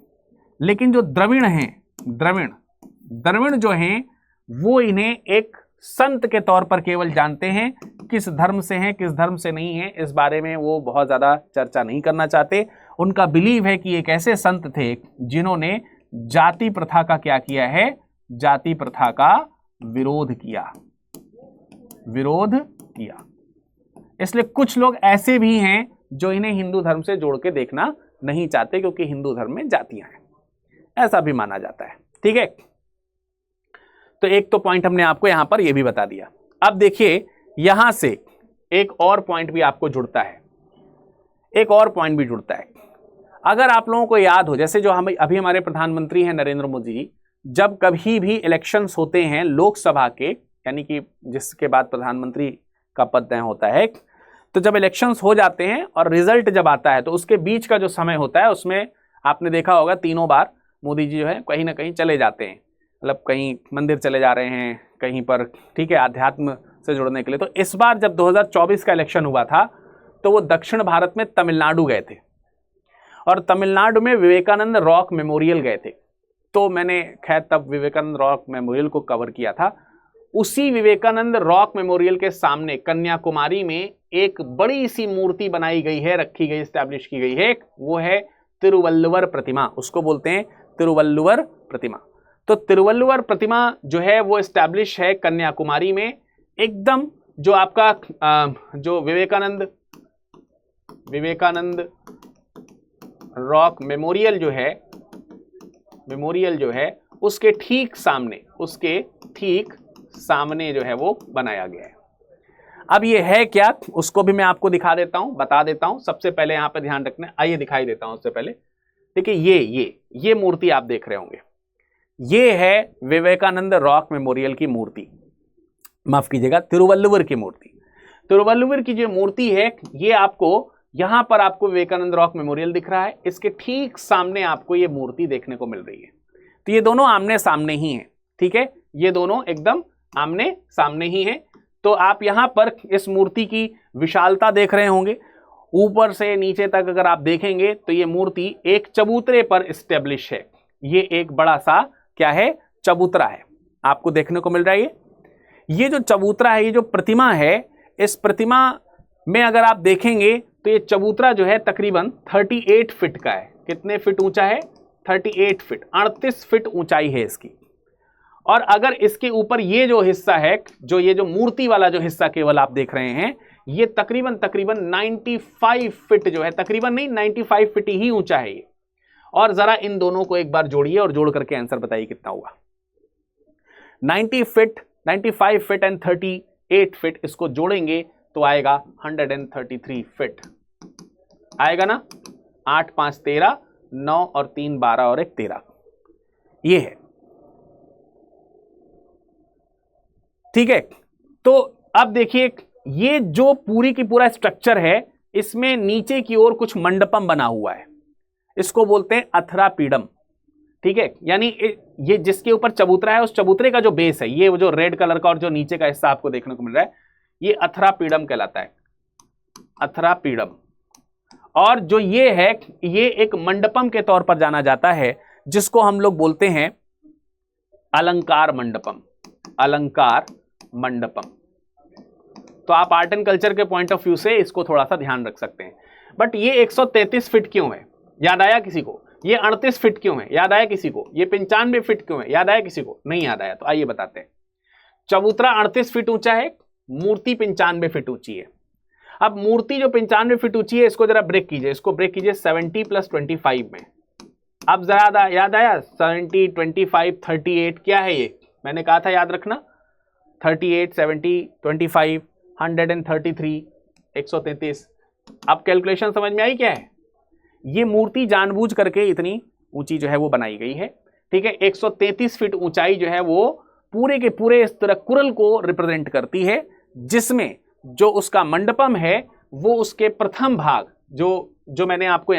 लेकिन जो द्रविड़ हैं, द्रविड़ जो हैं वो इन्हें एक संत के तौर पर केवल जानते हैं। किस धर्म से हैं, किस धर्म से नहीं है, इस बारे में वो बहुत ज्यादा चर्चा नहीं करना चाहते। उनका बिलीव है कि एक ऐसे संत थे जिन्होंने जाति प्रथा का क्या किया है? जाति प्रथा का विरोध किया। इसलिए कुछ लोग ऐसे भी हैं जो इन्हें हिंदू धर्म से जोड़ के देखना नहीं चाहते, क्योंकि हिंदू धर्म में जातियां हैं, ऐसा भी माना जाता है। ठीक है, तो एक तो पॉइंट हमने आपको यहां पर यह भी बता दिया। अब देखिए यहां से एक और पॉइंट भी आपको जुड़ता है, एक और पॉइंट भी जुड़ता है। अगर आप लोगों को याद हो, जैसे जो हम अभी हमारे प्रधानमंत्री हैं नरेंद्र मोदी जी, जब कभी भी इलेक्शंस होते हैं लोकसभा के, यानी कि जिसके बाद प्रधानमंत्री का पद तय होता है, तो जब इलेक्शंस हो जाते हैं और रिजल्ट जब आता है तो उसके बीच का जो समय होता है उसमें आपने देखा होगा तीनों बार मोदी जी जो है कहीं ना कहीं चले जाते हैं, मतलब कहीं मंदिर चले जा रहे हैं, कहीं पर, ठीक है, अध्यात्म से जुड़ने के लिए। तो इस बार जब 2024 का इलेक्शन हुआ था तो वो दक्षिण भारत में तमिलनाडु गए थे और तमिलनाडु में विवेकानंद रॉक मेमोरियल गए थे। तो मैंने खैर तब विवेकानंद रॉक मेमोरियल को कवर किया था। उसी विवेकानंद रॉक मेमोरियल के सामने कन्याकुमारी में एक बड़ी सी मूर्ति बनाई गई है, रखी गई, स्टैब्लिश की गई है, वो है तिरुवल्लुवर प्रतिमा, उसको बोलते हैं तिरुवल्लुवर प्रतिमा। तो तिरुवल्लुवर प्रतिमा जो है वो स्टैब्लिश है कन्याकुमारी में, एकदम जो आपका जो विवेकानंद रॉक मेमोरियल जो है उसके ठीक सामने जो है वो बनाया गया है। अब ये है क्या, उसको भी मैं आपको दिखा देता हूं, बता देता हूं। सबसे पहले यहां पर ध्यान रखना, आइए दिखाई देता हूं। उससे पहले देखिए ये मूर्ति आप देख रहे होंगे, ये है विवेकानंद रॉक मेमोरियल की मूर्ति, माफ कीजिएगा तिरुवल्लुवर की मूर्ति। तिरुवल्लुवर की जो मूर्ति है ये आपको यहां पर आपको विवेकानंद रॉक मेमोरियल दिख रहा है, इसके ठीक सामने आपको ये मूर्ति देखने को मिल रही है। तो ये दोनों आमने सामने ही हैं, ठीक है, ये दोनों एकदम आमने सामने ही हैं। तो आप यहां पर इस मूर्ति की विशालता देख रहे होंगे, ऊपर से नीचे तक अगर आप देखेंगे तो ये मूर्ति एक चबूतरे पर स्टेब्लिश है। ये एक बड़ा सा क्या है, चबूतरा है, आपको देखने को मिल रहा है। ये जो चबूतरा है, ये जो प्रतिमा है, इस प्रतिमा में अगर आप देखेंगे तो ये चबूतरा जो है तकरीबन 38 फीट का है। कितने फीट ऊंचा है? 38 फीट, 38 फीट ऊंचाई है इसकी। और अगर इसके ऊपर ये जो हिस्सा है, ये जो मूर्ति वाला जो हिस्सा केवल आप देख रहे हैं, ये तकरीबन 95 फीट जो है, तकरीबन नहीं 95 फीट ही ऊंचा है ये। और जरा इन दोनों को एक बार जोड़िए और जोड़ करके आंसर बताइए कितना हुआ। 95 फीट एंड 38 फीट, इसको जोड़ेंगे तो आएगा 133 फीट आएगा ना। 8 5 13, 9 और 3 12 और 1 13, ये है, ठीक है। तो अब देखिए ये जो पूरी की पूरा स्ट्रक्चर है, इसमें नीचे की ओर कुछ मंडपम बना हुआ है, इसको बोलते हैं अथरापीडम, ठीक है। यानी ये जिसके ऊपर चबूतरा है, उस चबूतरे का जो बेस है, ये जो रेड कलर का और जो नीचे का हिस्सा आपको देखने को मिल रहा है, ये अथरापीडम कहलाता है, अथरापीडम। और जो ये है, ये एक मंडपम के तौर पर जाना जाता है, जिसको हम लोग बोलते हैं अलंकार मंडपम, अलंकार मंडपम। तो आप आर्ट एंड कल्चर के पॉइंट ऑफ व्यू से इसको थोड़ा सा ध्यान रख सकते हैं। बट ये 133 फीट क्यों है, याद आया किसी को? ये 38 फीट क्यों है, याद आया किसी को? ये 95 फीट क्यों है, याद आया किसी को? नहीं याद आया तो आइए बताते हैं। चबूतरा 38 फीट ऊंचा है, मूर्ति 95 फीट ऊंची है। अब मूर्ति जो 95 फीट ऊंची है, इसको जरा ब्रेक कीजिए, इसको ब्रेक कीजिए 70 + 25 में। अब जरा याद आया, 70 25 38 क्या है ये? मैंने कहा था याद रखना, 38 70 25 133 133। अब कैलकुलेशन समझ में आई क्या है? ये मूर्ति जानबूझ करके इतनी ऊंची जो है वो बनाई गई है, ठीक है। 133 फीट ऊंचाई जो है वो पूरे के पूरे इस तरह कुरल को रिप्रेजेंट करती है, जिसमें जो उसका मंडपम है वो उसके प्रथम भाग जो मैंने आपको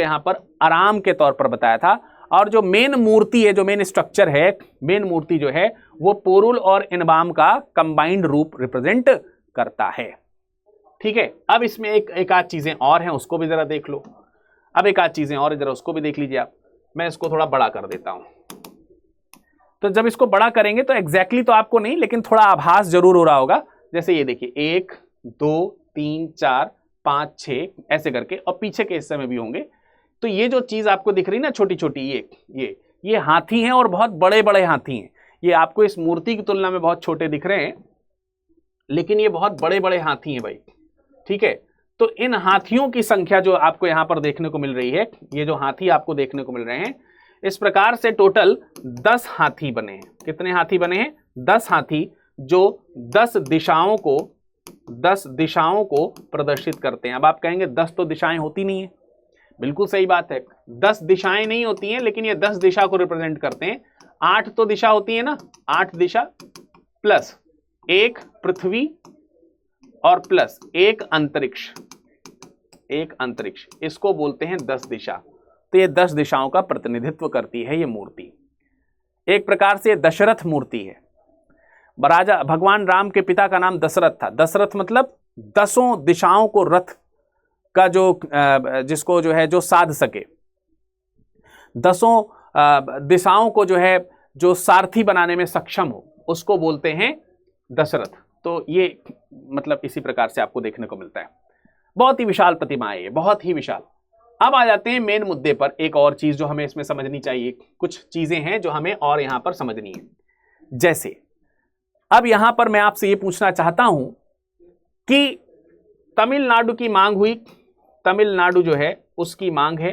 यहां पर आराम के तौर पर बताया था, और जो मेन मूर्ति है, जो मेन स्ट्रक्चर है, मेन मूर्ति जो है वो पोरुल और इनबाम का कंबाइंड रूप रिप्रेजेंट करता है, ठीक है। अब इसमें एक आध चीजें और हैं, उसको भी जरा देख लो। अब एक आध चीजें और जरा उसको भी देख लीजिए आप। मैं इसको थोड़ा बड़ा कर देता हूं। तो जब इसको बड़ा करेंगे तो एग्जैक्टली तो आपको नहीं, लेकिन थोड़ा आभास जरूर हो रहा होगा। जैसे ये देखिए 1 2 3 4 5 6 ऐसे करके, और पीछे के हिस्से में भी होंगे। तो ये जो चीज आपको दिख रही ना छोटी छोटी, ये हाथी हैं और बहुत बड़े बड़े हाथी हैं। ये आपको इस मूर्ति की तुलना में बहुत छोटे दिख रहे हैं, लेकिन ये बहुत बड़े बड़े हाथी हैं भाई, ठीक है। तो इन हाथियों की संख्या जो आपको यहां पर देखने को मिल रही है, ये जो हाथी आपको देखने को मिल रहे हैं, इस प्रकार से टोटल 10 हाथी बने हैं। कितने हाथी बने हैं? 10 हाथी, जो 10 दिशाओं को प्रदर्शित करते हैं। अब आप कहेंगे 10 तो दिशाएं होती नहीं है। बिल्कुल सही बात है, 10 दिशाएं नहीं होती हैं, लेकिन ये 10 दिशा को रिप्रेजेंट करते हैं। 8 तो दिशा होती है ना, 8 दिशा प्लस 1 पृथ्वी और प्लस 1 अंतरिक्ष, इसको बोलते हैं 10 दिशा। तो ये 10 दिशाओं का प्रतिनिधित्व करती है ये मूर्ति। एक प्रकार से दशरथ मूर्ति है। राजा भगवान राम के पिता का नाम दशरथ था। दशरथ मतलब 10 दिशाओं को रथ का जिसको जो है जो साध सके, 10 दिशाओं को जो है जो सारथी बनाने में सक्षम हो, उसको बोलते हैं दशरथ। तो ये मतलब इसी प्रकार से आपको देखने को मिलता है। बहुत ही विशाल प्रतिमा है ये, बहुत ही विशाल। अब आ जाते हैं मेन मुद्दे पर। एक और चीज जो हमें इसमें समझनी चाहिए, कुछ चीजें हैं जो हमें और यहां पर समझनी है। जैसे अब यहां पर मैं आपसे ये पूछना चाहता हूं कि तमिलनाडु की मांग हुई, तमिलनाडु जो है उसकी मांग है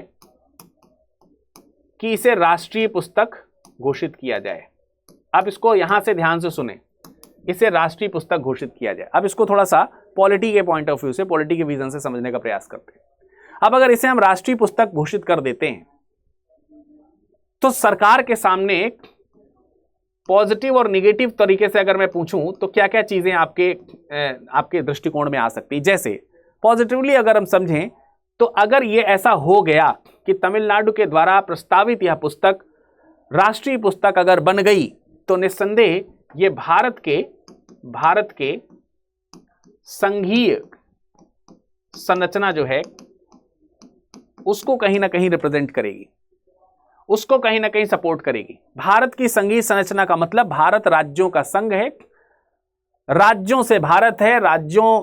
कि इसे राष्ट्रीय पुस्तक घोषित किया जाए। अब इसको यहां से ध्यान से सुने, इसे राष्ट्रीय पुस्तक घोषित किया जाए। अब इसको थोड़ा सा पॉलिटी के पॉइंट ऑफ व्यू से, पॉलिटी के विजन से समझने का प्रयास करते हैं। अब अगर इसे हम राष्ट्रीय पुस्तक घोषित कर देते हैं तो सरकार के सामने एक पॉजिटिव और निगेटिव तरीके से अगर मैं पूछूं तो क्या क्या चीजें आपके दृष्टिकोण में आ सकती। जैसे पॉजिटिवली अगर हम समझें तो अगर ये ऐसा हो गया कि तमिलनाडु के द्वारा प्रस्तावित यह पुस्तक राष्ट्रीय पुस्तक अगर बन गई, तो निस्संदेह ये भारत के संघीय संरचना जो है उसको कहीं ना कहीं रिप्रेजेंट करेगी, उसको कहीं ना कहीं सपोर्ट करेगी। भारत की संघीय संरचना का मतलब भारत राज्यों का संघ है, राज्यों से भारत है, राज्यों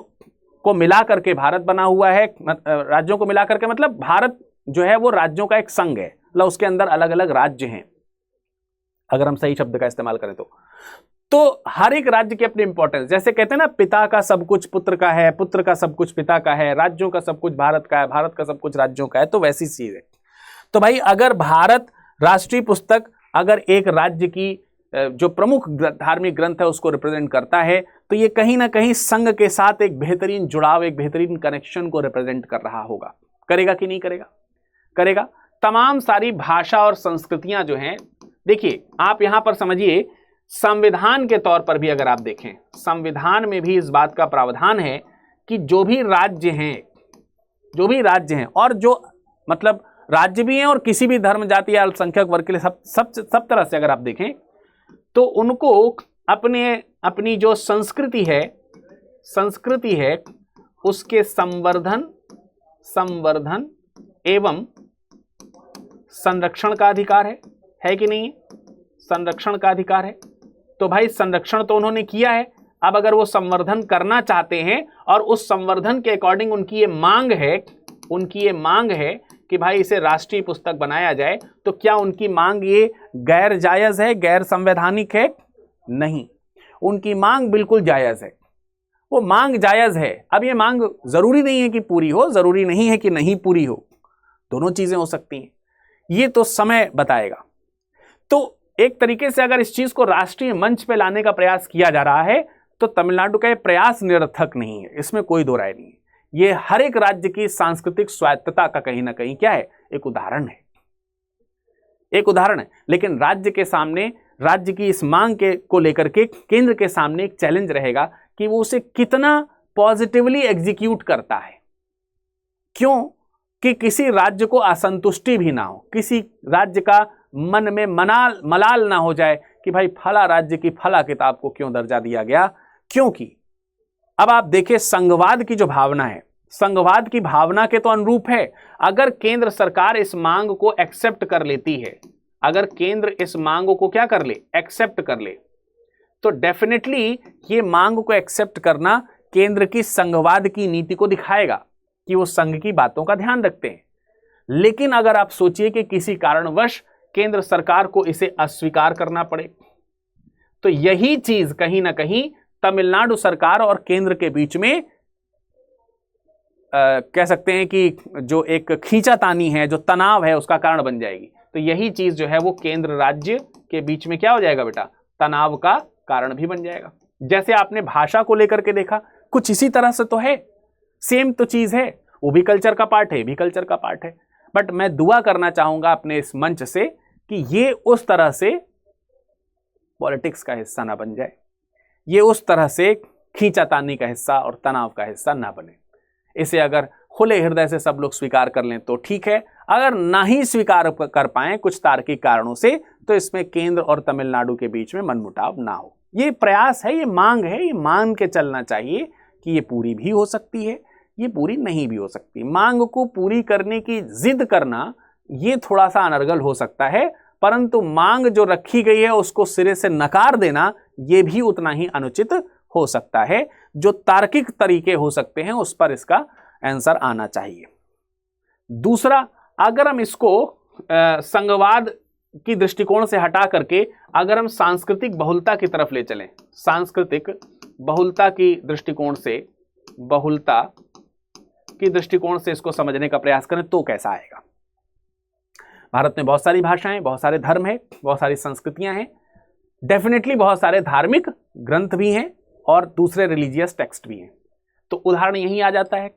को मिला करके भारत बना हुआ है। राज्यों को मिला करके मतलब भारत जो है वो राज्यों का एक संघ है, मतलब उसके अंदर अलग अलग राज्य हैं, अगर हम सही शब्द का इस्तेमाल करें तो हर एक राज्य की अपनी इंपॉर्टेंस। जैसे कहते हैं ना, पिता का सब कुछ पुत्र का है, पुत्र का सब कुछ पिता का है, राज्यों का सब कुछ भारत का है, भारत का सब कुछ राज्यों का है, तो वैसी चीज है। तो भाई अगर भारत राष्ट्रीय पुस्तक अगर एक राज्य की जो प्रमुख धार्मिक ग्रंथ है उसको रिप्रेजेंट करता है, तो ये कहीं ना कहीं संघ के साथ एक बेहतरीन जुड़ाव, एक बेहतरीन कनेक्शन को रिप्रेजेंट कर रहा होगा। करेगा कि नहीं करेगा? करेगा। तमाम सारी भाषा और संस्कृतियां जो हैं, देखिए आप यहां पर समझिए, संविधान के तौर पर भी अगर आप देखें, संविधान में भी इस बात का प्रावधान है कि जो भी राज्य हैं और जो मतलब राज्य भी हैं और किसी भी धर्म जाति या अल्पसंख्यक वर्ग के लिए सब तरह से अगर आप देखें तो उनको अपनी जो संस्कृति है उसके संवर्धन एवं संरक्षण का अधिकार है कि नहीं? संरक्षण का अधिकार है। तो भाई संरक्षण तो उन्होंने किया है, अब अगर वो संवर्धन करना चाहते हैं और उस संवर्धन के अकॉर्डिंग उनकी ये मांग है कि भाई इसे राष्ट्रीय पुस्तक बनाया जाए, तो क्या उनकी मांग ये गैर जायज है, गैर संवैधानिक है? नहीं, उनकी मांग बिल्कुल जायज है, वो मांग जायज है। अब ये मांग जरूरी नहीं है कि पूरी हो, जरूरी नहीं है कि नहीं पूरी हो, दोनों चीजें हो सकती हैं, ये तो समय बताएगा। तो एक तरीके से अगर इस चीज को राष्ट्रीय मंच पे लाने का प्रयास किया जा रहा है तो तमिलनाडु का ये प्रयास निरर्थक नहीं है, इसमें कोई दो राय नहीं है। ये हर एक राज्य की सांस्कृतिक स्वायत्तता का कहीं ना कहीं क्या है, एक उदाहरण है। लेकिन राज्य के सामने, राज्य की इस मांग को लेकर के केंद्र के सामने एक चैलेंज रहेगा कि वो उसे कितना पॉजिटिवली एग्जीक्यूट करता है। क्यों? कि किसी राज्य को असंतुष्टि भी ना हो, किसी राज्य का मन में मलाल ना हो जाए कि भाई फला राज्य की फला किताब को क्यों दर्जा दिया गया। क्योंकि अब आप देखिए, संघवाद की जो भावना है, संघवाद की भावना के तो अनुरूप है। अगर केंद्र सरकार इस मांग को एक्सेप्ट कर लेती है, अगर केंद्र इस मांग को क्या कर ले, एक्सेप्ट कर ले, तो डेफिनेटली ये मांग को एक्सेप्ट करना केंद्र की संघवाद की नीति को दिखाएगा कि वो संघ की बातों का ध्यान रखते हैं। लेकिन अगर आप सोचिए कि किसी कारणवश केंद्र सरकार को इसे अस्वीकार करना पड़े, तो यही चीज कहीं ना कहीं तमिलनाडु सरकार और केंद्र के बीच में कह सकते हैं कि जो एक खींचातानी है, जो तनाव है, उसका कारण बन जाएगी। तो यही चीज जो है वो केंद्र राज्य के बीच में क्या हो जाएगा बेटा, तनाव का कारण भी बन जाएगा। जैसे आपने भाषा को लेकर के देखा, कुछ इसी तरह से तो है, सेम तो चीज है, वो भी कल्चर का पार्ट है, ये भी कल्चर का पार्ट है। बट मैं दुआ करना चाहूंगा अपने इस मंच से कि ये उस तरह से पॉलिटिक्स का हिस्सा ना बन जाए, ये उस तरह से खींचातानी का हिस्सा और तनाव का हिस्सा ना बने। इसे अगर खुले हृदय से सब लोग स्वीकार कर लें तो ठीक है, अगर ना ही स्वीकार कर पाए कुछ तार्किक कारणों से, तो इसमें केंद्र और तमिलनाडु के बीच में मनमुटाव ना हो। ये प्रयास है, ये मांग है, ये मान के चलना चाहिए कि ये पूरी भी हो सकती है, ये पूरी नहीं भी हो सकती। मांग को पूरी करने की जिद करना ये थोड़ा सा अनर्गल हो सकता है, परंतु मांग जो रखी गई है उसको सिरे से नकार देना ये भी उतना ही अनुचित हो सकता है। जो तार्किक तरीके हो सकते हैं उस पर इसका आंसर आना चाहिए। दूसरा, अगर हम इसको संघवाद की दृष्टिकोण से हटा करके अगर हम सांस्कृतिक बहुलता की तरफ ले चलें, सांस्कृतिक बहुलता की दृष्टिकोण से, बहुलता की दृष्टिकोण से इसको समझने का प्रयास करें तो कैसा आएगा। भारत में बहुत सारी भाषाएं, बहुत सारे धर्म हैं, बहुत सारी संस्कृतियां हैं, डेफिनेटली बहुत सारे धार्मिक ग्रंथ भी हैं और दूसरे रिलीजियस टेक्स्ट भी हैं। तो उदाहरण यही आ जाता है,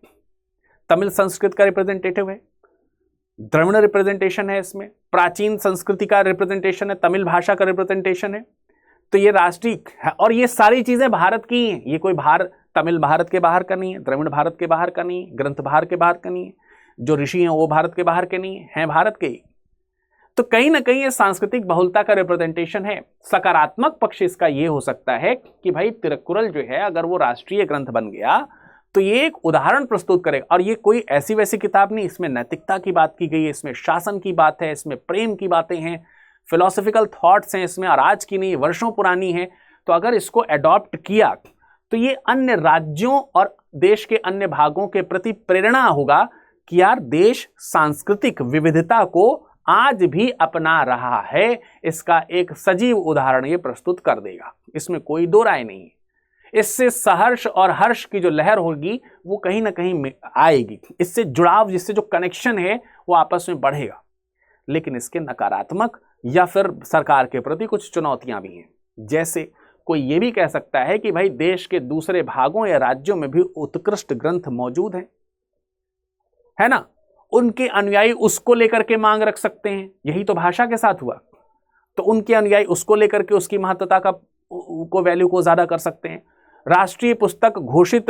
तमिल संस्कृत का रिप्रेजेंटेटिव है, द्रविड़ रिप्रेजेंटेशन है, इसमें प्राचीन संस्कृति का रिप्रेजेंटेशन है, तमिल भाषा का रिप्रेजेंटेशन है। तो ये राष्ट्रीय है और ये सारी चीजें भारत की हैं, ये कोई तमिल भारत के बाहर का नहीं है, द्रविड़ भारत के बाहर का नहीं है, ग्रंथ भारत के बाहर का नहीं है, जो ऋषि हैं वो भारत के बाहर के नहीं हैं, भारत के ही। तो कहीं ना कहीं ये सांस्कृतिक बहुलता का रिप्रेजेंटेशन है। सकारात्मक पक्ष इसका ये हो सकता है कि भाई तिरुक्कुरल जो है अगर वो राष्ट्रीय ग्रंथ बन गया तो ये एक उदाहरण प्रस्तुत करेगा। और ये कोई ऐसी वैसी किताब नहीं, इसमें नैतिकता की बात की गई है, इसमें शासन की बात है, इसमें प्रेम की बातें हैं, फिलोसॉफिकल थॉट्स हैं इसमें, और आज की नहीं, वर्षों पुरानी है। तो अगर इसको अडॉप्ट किया तो ये अन्य राज्यों और देश के अन्य भागों के प्रति प्रेरणा होगा कि यार देश सांस्कृतिक विविधता को आज भी अपना रहा है। इसका एक सजीव उदाहरण ये प्रस्तुत कर देगा, इसमें कोई दो राय नहीं है। इससे सहर्ष और हर्ष की जो लहर होगी वो कहीं ना कहीं आएगी, इससे जुड़ाव, जिससे जो कनेक्शन है वो आपस में बढ़ेगा। लेकिन इसके नकारात्मक या फिर सरकार के प्रति कुछ चुनौतियां भी हैं। जैसे कोई ये भी कह सकता है कि भाई देश के दूसरे भागों या राज्यों में भी उत्कृष्ट ग्रंथ मौजूद हैं, है ना, उनके अनुयायी उसको लेकर के मांग रख सकते हैं। यही तो भाषा के साथ हुआ। तो उनके अनुयायी उसको लेकर के उसकी महत्वता को वैल्यू को ज्यादा कर सकते हैं। राष्ट्रीय पुस्तक घोषित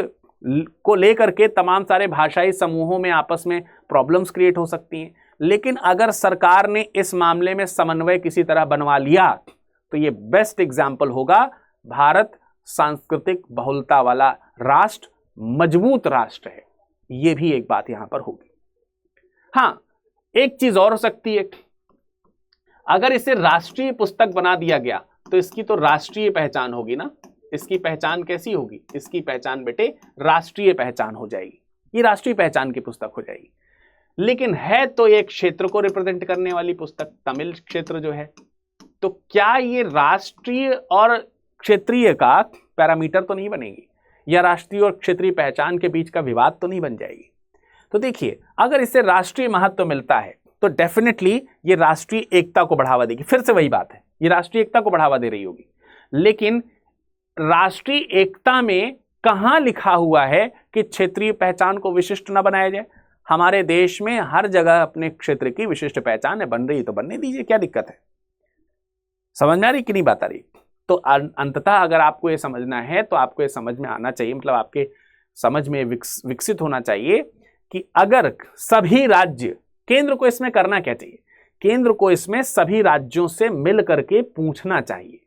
को लेकर के तमाम सारे भाषाई समूहों में आपस में प्रॉब्लम्स क्रिएट हो सकती हैं। लेकिन अगर सरकार ने इस मामले में समन्वय किसी तरह बनवा लिया तो ये बेस्ट एग्जाम्पल होगा। भारत सांस्कृतिक बहुलता वाला राष्ट्र, मजबूत राष्ट्र है, ये भी एक बात यहां पर होगी। हाँ, एक चीज और हो सकती है, अगर इसे राष्ट्रीय पुस्तक बना दिया गया तो इसकी तो राष्ट्रीय पहचान होगी ना। इसकी पहचान कैसी होगी? इसकी पहचान बेटे राष्ट्रीय पहचान हो जाएगी, ये राष्ट्रीय पहचान की पुस्तक हो जाएगी। लेकिन है तो एक क्षेत्र को रिप्रेजेंट करने वाली पुस्तक, तमिल क्षेत्र जो है, तो क्या ये राष्ट्रीय और क्षेत्रीय का पैरामीटर तो नहीं बनेगी, या राष्ट्रीय और क्षेत्रीय पहचान के बीच का विवाद तो नहीं बन जाएगी? तो देखिए, अगर इससे राष्ट्रीय महत्व मिलता है तो डेफिनेटली ये राष्ट्रीय एकता को बढ़ावा देगी। फिर से वही बात है, ये राष्ट्रीय एकता को बढ़ावा दे रही होगी। लेकिन राष्ट्रीय एकता में कहां लिखा हुआ है कि क्षेत्रीय पहचान को विशिष्ट न बनाया जाए? हमारे देश में हर जगह अपने क्षेत्र की विशिष्ट पहचान है, बन रही तो बनने दीजिए, क्या दिक्कत है? समझ में आ रही कि नहीं बात आ रही? तो अंततः अगर आपको ये समझना है तो आपको ये समझ में आना चाहिए, मतलब आपके समझ में विकसित होना चाहिए कि अगर सभी राज्य, केंद्र को इसमें करना क्या चाहिए? केंद्र को इसमें सभी राज्यों से मिल करके पूछना चाहिए,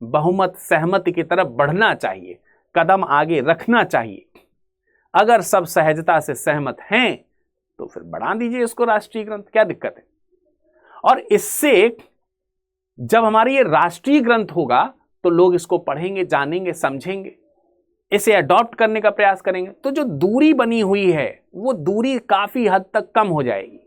बहुमत सहमति की तरफ बढ़ना चाहिए, कदम आगे रखना चाहिए। अगर सब सहजता से सहमत हैं तो फिर बढ़ा दीजिए इसको राष्ट्रीय ग्रंथ, क्या दिक्कत है? और इससे जब हमारी ये राष्ट्रीय ग्रंथ होगा तो लोग इसको पढ़ेंगे, जानेंगे, समझेंगे, इसे अडॉप्ट करने का प्रयास करेंगे। तो जो दूरी बनी हुई है वो दूरी काफी हद तक कम हो जाएगी।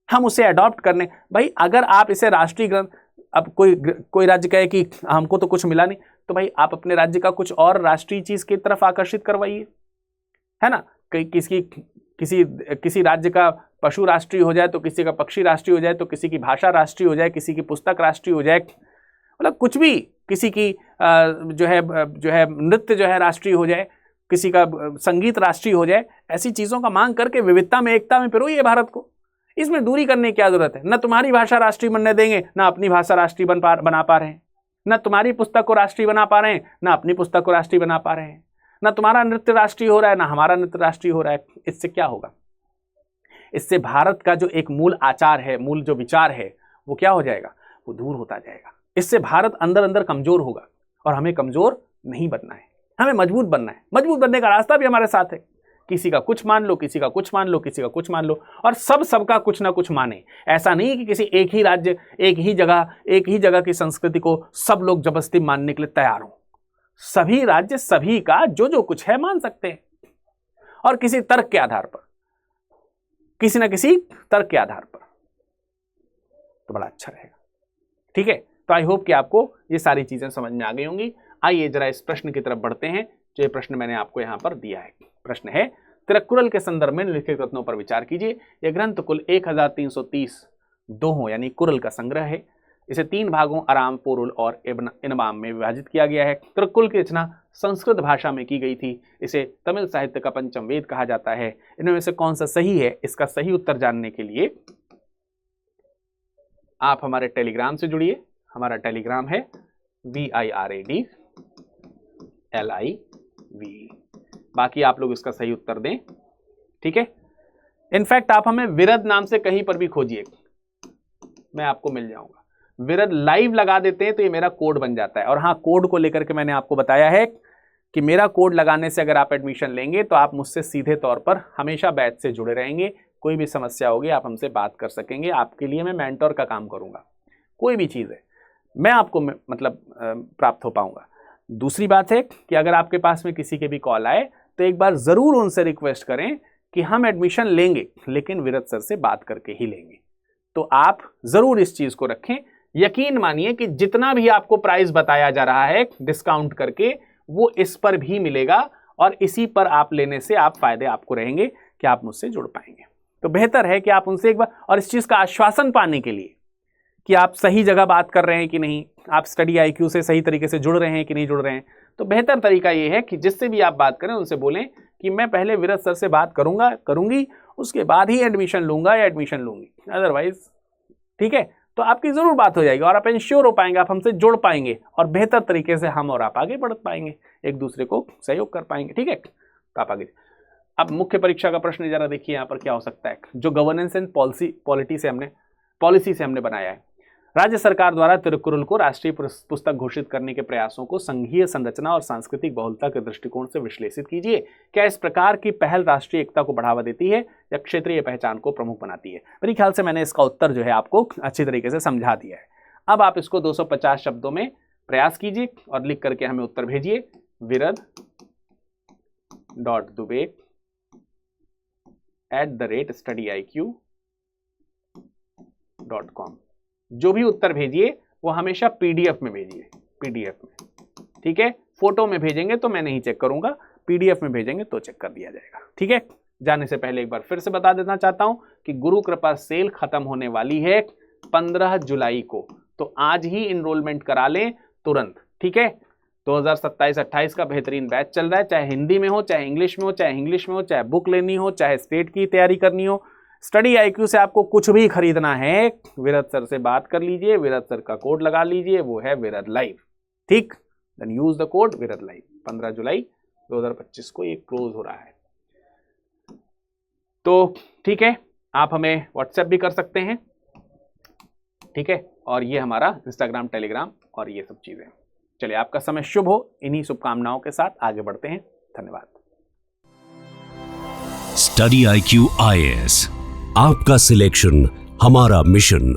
हम उसे अडॉप्ट करने, भाई अगर आप इसे राष्ट्रीय ग्रंथ, अब कोई राज्य कहे कि हमको तो कुछ मिला नहीं, तो भाई आप अपने राज्य का कुछ और राष्ट्रीय चीज की तरफ आकर्षित करवाइए, है ना। किसकी किसी राज्य का पशु राष्ट्रीय हो जाए तो किसी का पक्षी राष्ट्रीय हो जाए, तो किसी की भाषा राष्ट्रीय हो जाए, किसी की पुस्तक राष्ट्रीय हो जाए, मतलब कुछ भी, किसी की जो है नृत्य जो है राष्ट्रीय हो जाए, किसी का संगीत राष्ट्रीय हो जाए। ऐसी चीज़ों का मांग करके विविधता में एकता में पिरोइए भारत को। इसमें दूरी करने की क्या जरूरत है? न तुम्हारी भाषा राष्ट्रीय बनने देंगे, ना अपनी भाषा राष्ट्रीय बना पा रहे हैं, न तुम्हारी पुस्तक को राष्ट्रीय बना पा रहे हैं, ना अपनी पुस्तक को राष्ट्रीय बना पा रहे हैं, ना तुम्हारा नृत्य राष्ट्रीय हो रहा है, ना हमारा नृत्य राष्ट्रीय हो रहा है। इससे क्या होगा? इससे भारत का जो एक मूल आचार है, मूल जो विचार है, वो क्या हो जाएगा? वो दूर होता जाएगा। इससे भारत अंदर अंदर कमजोर होगा, और हमें कमजोर नहीं बनना है, हमें मजबूत बनना है। मजबूत बनने का रास्ता भी हमारे साथ है। किसी का कुछ मान लो, किसी का कुछ मान लो, किसी का कुछ मान लो, और सबका कुछ ना कुछ माने। ऐसा नहीं कि किसी एक ही राज्य, एक ही जगह की संस्कृति को सब लोग जबरदस्ती मानने के लिए तैयार हो। सभी राज्य सभी का जो कुछ है मान सकते हैं, और किसी तर्क के आधार पर, किसी न किसी तर्क के आधार पर, तो बड़ा अच्छा रहेगा। ठीक है, तो आई होप कि आपको ये सारी चीजें समझ में आ गई होंगी। आइए जरा इस प्रश्न की तरफ बढ़ते हैं, जो ये प्रश्न मैंने आपको यहां पर दिया है। प्रश्न है, तिरुक्कुरल के संदर्भ में निम्नलिखित रत्नों पर विचार कीजिए। यह ग्रंथ कुल 1330 दोहों यानी कुरल का संग्रह है। इसे 3 भागों आराम, पोरुल और इनबाम में विभाजित किया गया है। तिरुक्कुरल की रचना संस्कृत भाषा में की गई थी। इसे तमिल साहित्य का पंचम वेद कहा जाता है। इनमें से कौन सा सही है? इसका सही उत्तर जानने के लिए आप हमारे टेलीग्राम से जुड़िए। हमारा टेलीग्राम है VIRAD LIV। बाकी आप लोग इसका सही उत्तर दें, ठीक है। इनफैक्ट आप हमें विरद नाम से कहीं पर भी खोजिए, मैं आपको मिल जाऊंगा। विरद लाइव लगा देते हैं तो ये मेरा कोड बन जाता है। और हाँ, कोड को लेकर के मैंने आपको बताया है कि मेरा कोड लगाने से अगर आप एडमिशन लेंगे तो आप मुझसे सीधे तौर पर हमेशा बैच से जुड़े रहेंगे। कोई भी समस्या होगी आप हमसे बात कर सकेंगे। आपके लिए मैं मेंटोर का काम करूंगा। कोई भी चीज़ है मैं आपको मतलब प्राप्त हो पाऊंगा। दूसरी बात है कि अगर आपके पास में किसी के भी कॉल आए तो एक बार ज़रूर उनसे रिक्वेस्ट करें कि हम एडमिशन लेंगे, लेकिन विरद सर से बात करके ही लेंगे। तो आप ज़रूर इस चीज़ को रखें। यकीन मानिए कि जितना भी आपको प्राइस बताया जा रहा है डिस्काउंट करके, वो इस पर भी मिलेगा, और इसी पर आप लेने से आप फायदे आपको रहेंगे कि आप मुझसे जुड़ पाएंगे। तो बेहतर है कि आप उनसे एक बार, और इस चीज़ का आश्वासन पाने के लिए कि आप सही जगह बात कर रहे हैं कि नहीं, आप स्टडी IQ से सही तरीके से जुड़ रहे हैं कि नहीं जुड़ रहे हैं, तो बेहतर तरीका ये है कि जिससे भी आप बात करें उनसे बोलें कि मैं पहले विरद सर से बात करूंगी, उसके बाद ही एडमिशन लूंगा या एडमिशन लूंगी, अदरवाइज ठीक है। तो आपकी ज़रूर बात हो जाएगी और आप इंश्योर हो पाएंगे, आप हमसे जुड़ पाएंगे, और बेहतर तरीके से हम और आप आगे बढ़ पाएंगे, एक दूसरे को सहयोग कर पाएंगे। ठीक है, तो आप आगे। अब मुख्य परीक्षा का प्रश्न जरा देखिए यहाँ पर क्या हो सकता है, जो गवर्नेंस एंड पॉलिसी से हमने बनाया है। राज्य सरकार द्वारा तिरुक्कुरल को राष्ट्रीय पुस्तक घोषित करने के प्रयासों को संघीय संरचना और सांस्कृतिक बहुलता के दृष्टिकोण से विश्लेषित कीजिए। क्या इस प्रकार की पहल राष्ट्रीय एकता को बढ़ावा देती है या क्षेत्रीय पहचान को प्रमुख बनाती है? मेरे ख्याल से मैंने इसका उत्तर जो है आपको अच्छी तरीके से समझा दिया है। अब आप इसको 250 शब्दों में प्रयास कीजिए और लिख करके हमें उत्तर भेजिए virad.dubey@studiiq.com। जो भी उत्तर भेजिए वो हमेशा PDF में भेजिए, PDF में, ठीक है। फोटो में भेजेंगे तो मैं नहीं चेक करूंगा, PDF में भेजेंगे तो चेक कर दिया जाएगा, ठीक है। जाने से पहले एक बार फिर से बता देना चाहता हूं कि गुरु कृपा सेल खत्म होने वाली है 15 जुलाई को, तो आज ही इनरोलमेंट करा लें तुरंत, ठीक है। 2027-28 का बेहतरीन बैच चल रहा है, चाहे हिंदी में हो, चाहे इंग्लिश में हो, चाहे बुक लेनी हो, चाहे स्टेट की तैयारी करनी हो। स्टडी IQ से आपको कुछ भी खरीदना है, विरद सर से बात कर लीजिए, विरद सर का कोड लगा लीजिए, वो है विरद लाइव, ठीक। देन यूज द कोड विरद लाइव। 15 जुलाई 2025 को ये क्लोज हो रहा है, तो ठीक है। आप हमें व्हाट्सएप भी कर सकते हैं, ठीक है, और ये हमारा इंस्टाग्राम, टेलीग्राम और ये सब चीजें। चलिए, आपका समय शुभ हो। इन्हीं शुभकामनाओं के साथ आगे बढ़ते हैं। धन्यवाद। स्टडी IQ IAS, आपका सिलेक्शन हमारा मिशन।